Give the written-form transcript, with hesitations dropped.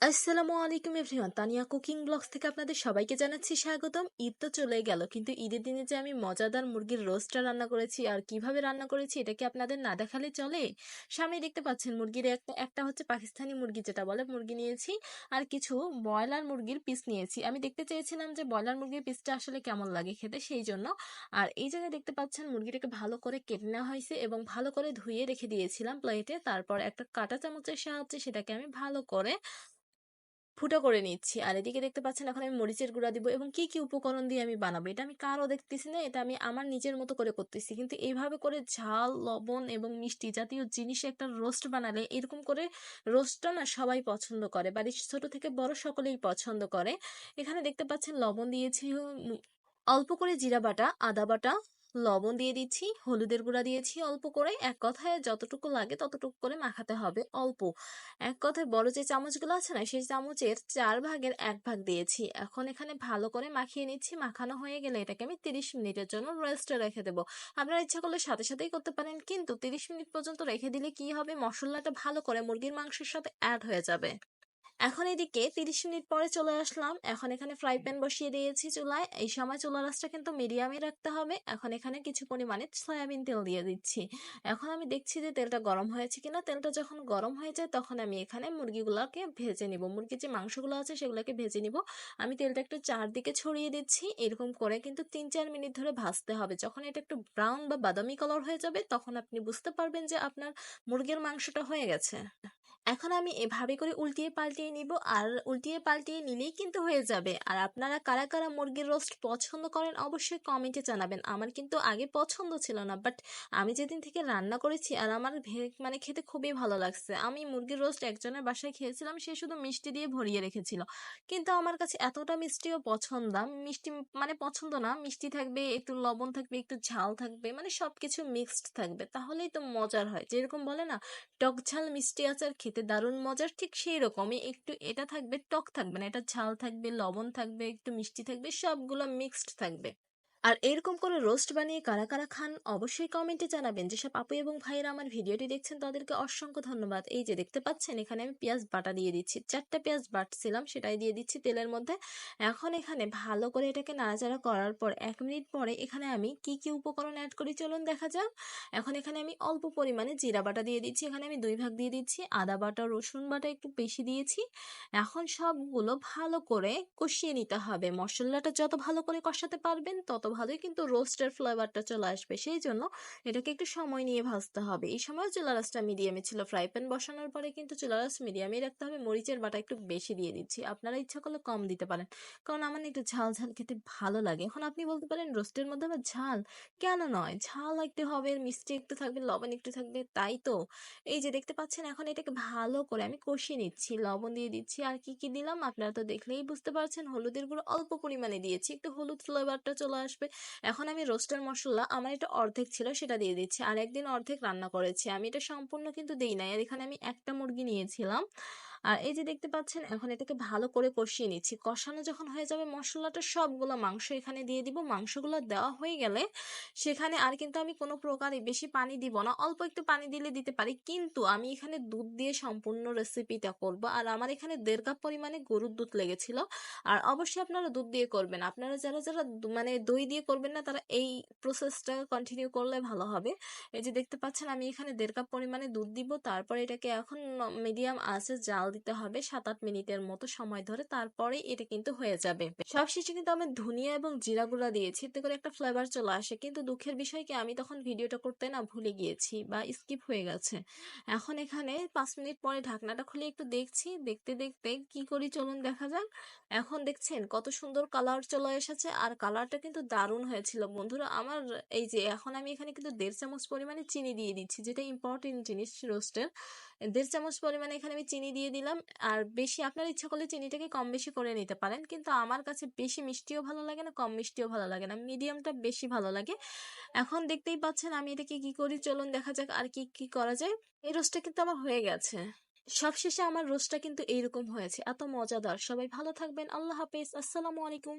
আসসালামু আলাইকুম everyone, Tania cooking blogs থেকে আপনাদের সবাইকে জানাচ্ছি স্বাগতম। ঈদ তো চলে গেল, কিন্তু ঈদের দিনে যে আমি মজাদার মুরগির রোস্টটা রান্না করেছি আর কিভাবে রান্না করেছি এটা কি আপনাদের না দেখালে চলে? সামনে দেখতে পাচ্ছেন মুরগির একটা একটা হচ্ছে পাকিস্তানি মুরগি যেটা বলে মুরগি নিয়েছি, আর কিছু ব্রয়লার মুরগির পিস নিয়েছি। আমি দেখতে চেয়েছিলাম যে ব্রয়লার মুরগির পিসটা আসলে কেমন লাগে খেতে, সেই জন্য। আর এই জায়গায় দেখতে পাচ্ছেন মুরগিটাকে ভালো করে কেটে নেওয়া হয়েছে এবং ভালো করে ধুয়ে রেখে দিয়েছিলাম প্লেটে। তারপর একটা কাঁটা চামচের সাহায্যে সেটাকে আমি ভালো করে ফুটো করে নিচ্ছি। আর এদিকে দেখতে পাচ্ছেন এখন আমি মরিচের গুঁড়া দিব এবং কি কি উপকরণ দিয়ে আমি বানাবো এটা আমি কারো দেখতেছি না, এটা আমি আমার নিজের মতো করে করতেছি। কিন্তু এইভাবে করে ঝাল, লবণ এবং মিষ্টি জাতীয় জিনিসে একটা রোস্ট বানালে, এরকম করে রোস্টটা না সবাই পছন্দ করে, বাড়ির ছোট থেকে বড় সকলেই পছন্দ করে। এখানে দেখতে পাচ্ছেন লবণ দিয়েছি, অল্প করে জিরা বাটা, আদা বাটা, লবণ দিয়ে দিচ্ছি, হলুদের গুঁড়া দিয়েছি অল্প করে। এক কথায় যতটুকু লাগে ততটুকু করে মাখাতে হবে, অল্প। এক কথায় বড় যে চামচগুলো আছে না, সেই চামচের 4/1 ভাগ দিয়েছি। এখন এখানে ভালো করে মাখিয়ে নিচ্ছি। মাখানো হয়ে গেলে এটাকে আমি 30 মিনিটের জন্য রেস্টে রেখে দেবো। আপনারা ইচ্ছা করলে সাথে সাথেই করতে পারেন, কিন্তু 30 মিনিট পর্যন্ত রেখে দিলে কি হবে, মশলাটা ভালো করে মুরগির মাংসের সাথে অ্যাড হয়ে যাবে। এখন এদিকে 30 মিনিট পরে চলে আসলাম। এখন এখানে ফ্রাই প্যান বসিয়ে দিয়েছি চুলায়। এই সময় চুলার আঁচটা কিন্তু মিডিয়ামে রাখতে হবে। এখন এখানে কিছু পরিমাণে সয়াবিন তেল দিয়ে দিচ্ছি। এখন আমি দেখছি যে তেলটা গরম হয়েছে কিনা। তেলটা যখন গরম হয়ে যায় তখন আমি এখানে মুরগিগুলোকে ভেজে নিব, মুরগির যে মাংসগুলো আছে সেগুলোকে ভেজে নিব। আমি তেলটা একটু চারদিকে ছড়িয়ে দিচ্ছি। এরকম করে কিন্তু 3-4 মিনিট ধরে ভাজতে হবে। যখন এটা একটু ব্রাউন বা বাদামি কালার হয়ে যাবে তখন আপনি বুঝতে পারবেন যে আপনার মুরগির মাংসটা হয়ে গেছে। এখন আমি এভাবে করে উল্টিয়ে পাল্টিয়ে নিব, আর উল্টিয়ে পাল্টিয়ে নিলেই কিন্তু হয়ে যাবে। আর আপনারা কারা কারা মুরগির রোস্ট পছন্দ করেন অবশ্যই কমেন্টে জানাবেন। আমার কিন্তু আগে পছন্দ ছিল না, বাট আমি যেদিন থেকে রান্না করেছি আর আমার মানে খেতে খুবই ভালো লাগছে। আমি মুরগির রোস্ট একজনের বাসায় খেয়েছিলাম, সে শুধু মিষ্টি দিয়ে ভরিয়ে রেখেছিল, কিন্তু আমার কাছে এতটা মিষ্টিও পছন্দ মিষ্টি মানে পছন্দ না। মিষ্টি থাকবে, একটু লবণ থাকবে, একটু ঝাল থাকবে, মানে সবকিছু মিক্সড থাকবে, তাহলেই তো মজার হয়। যেরকম বলে না, টক ঝাল মিষ্টি আচার খেতে দারুণ মজার, ঠিক সেই রকমই একটু এটা থাকবে, টক থাকবে না, এটা ঝাল থাকবে, লবণ থাকবে, একটু মিষ্টি থাকবে, সবগুলো মিক্সড থাকবে। আর এরকম করে রোস্ট বানিয়ে কারা কারা খান অবশ্যই কমেন্টে জানাবেন। যেসব আপু এবং ভাইয়েরা আমার ভিডিওটি দেখছেন তাদেরকে অসংখ্য ধন্যবাদ। এই যে দেখতে পাচ্ছেন এখানে আমি পেঁয়াজ বাটা দিয়ে দিচ্ছি, 4টা পেঁয়াজ বাটছিলাম সেটাই দিয়ে দিচ্ছি তেলের মধ্যে। এখন এখানে ভালো করে এটাকে নাড়াচাড়া করার পর 1 মিনিট পরে এখানে আমি কি কি উপকরণ অ্যাড করি চলুন দেখা যাক। এখন এখানে আমি অল্প পরিমাণে জিরা বাটা দিয়ে দিচ্ছি, এখানে আমি 2 ভাগ দিয়ে দিচ্ছি, আদা বাটা, রসুন বাটা একটু বেশি দিয়েছি। এখন সবগুলো ভালো করে কষিয়ে নিতে হবে। মশলাটা যত ভালো করে কষাতে পারবেন তত ভালোই কিন্তু রোস্টের ফ্লেভারটা চলে আসবে, সেই জন্য এটাকে একটু সময় নিয়ে ভাজতে হবে। এই সময় চুলার আঁচটা মিডিয়ামে ছিল, ফ্রাই প্যান বসানোর পরে কিন্তু চুলার আঁচ মিডিয়ামে রাখতে হবে। মরিচের বাটা একটু বেশি দিয়ে দিচ্ছি, আপনারা ইচ্ছা করলে কম দিতে পারেন, কারণ আমার না একটু ঝাল ঝাল খেতে ভালো লাগে। এখন আপনি বলতে পারেন রোস্টের মধ্যে আবার ঝাল কেন? নয়, ঝাল একটু হবে, মিষ্টি একটু থাকবে, লবণ একটু থাকবে, তাই তো। এই যে দেখতে পাচ্ছেন এখন এটাকে ভালো করে আমি কষিয়ে নিচ্ছি, লবণ দিয়ে দিচ্ছি, আর কি কি দিলাম আপনারা তো দেখলেই বুঝতে পারছেন। হলুদের গুঁড়ো অল্প পরিমাণে দিয়েছি, একটু হলুদ ফ্লেভারটা চলে আসবে। এখন আমি রোস্টার মশলা, আমার এটা অর্ধেক ছিল সেটা দিয়ে দিচ্ছি, আর একদিন অর্ধেক রান্না করেছি আমি, এটা সম্পূর্ণ কিন্তু দেই নাই। আর এখানে আমি একটা মুরগি নিয়েছিলাম। আর এই যে দেখতে পাচ্ছেন এখন এটাকে ভালো করে কষিয়ে নিচ্ছি। কষানো যখন হয়ে যাবে মশলাটা সবগুলো মাংস এখানে দিয়ে দিব। মাংসগুলো দেওয়া হয়ে গেলে সেখানে আর কিন্তু আমি কোনো প্রকারই বেশি পানি দিব না, অল্প একটু পানি দিলে দিতে পারি, কিন্তু আমি এখানে দুধ দিয়ে সম্পূর্ণ রেসিপিটা করব। আর আমার এখানে 1.5 কাপ পরিমাণে গরুর দুধ লেগেছিল। আর অবশ্যই আপনারা দুধ দিয়ে করবেন, আপনারা যারা যারা মানে দই দিয়ে করবেন না তারা এই প্রসেসটা কন্টিনিউ করলে ভালো হবে। এই যে দেখতে পাচ্ছেন আমি এখানে 1.5 কাপ পরিমাণে দুধ দিব, তারপরে এটাকে এখন মিডিয়াম আঁচে জাল দিতে হবে 7-8 মিনিটের মতো সময় ধরে, তারপরে এটা কিন্তু হয়ে যাবে। সবশেষে কিন্তু আমি ধনিয়া এবং জিরা গুঁড়া দিয়েছি, এতে করে একটা ফ্লেভার চলে আসে। কিন্তু দুঃখের বিষয় কি, আমি তখন ভিডিওটা করতে না ভুলে গিয়েছি বা স্কিপ হয়ে গেছে। এখন এখানে 5 মিনিট পরে ঢাকনাটা খুলে একটু দেখছি, দেখতে দেখতে কি করি চলুন দেখা যাক। এখন দেখছেন কত সুন্দর কালার চলে এসেছে, আর কালারটা কিন্তু দারুণ হয়েছিল বন্ধুরা আমার। এই যে এখন আমি এখানে কিন্তু 1.5 চামচ পরিমাণে চিনি দিয়ে দিচ্ছি, যেটা ইম্পর্টেন্ট জিনিস রোস্টের। 1.5 চামচ পরিমাণে এখানে আমি চিনি দিয়ে দিলাম। আর বেশি আপনার ইচ্ছা করলে চিনিটাকে কম বেশি করে নিতে পারেন, কিন্তু আমার কাছে বেশি মিষ্টিও ভালো লাগে না, কম মিষ্টিও ভালো লাগে না, মিডিয়ামটা বেশি ভালো লাগে। এখন দেখতেই পাচ্ছেন আমি এটাকে কি করি চলুন দেখা যাক আর কি কি করা যায়। এই রোস্টটা কিন্তু আমার হয়ে গেছে। সবশেষে আমার রোস্টটা কিন্তু এইরকম হয়েছে, এত মজাদার। সবাই ভালো থাকবেন, আল্লাহ হাফেজ, আসসালামু আলাইকুম।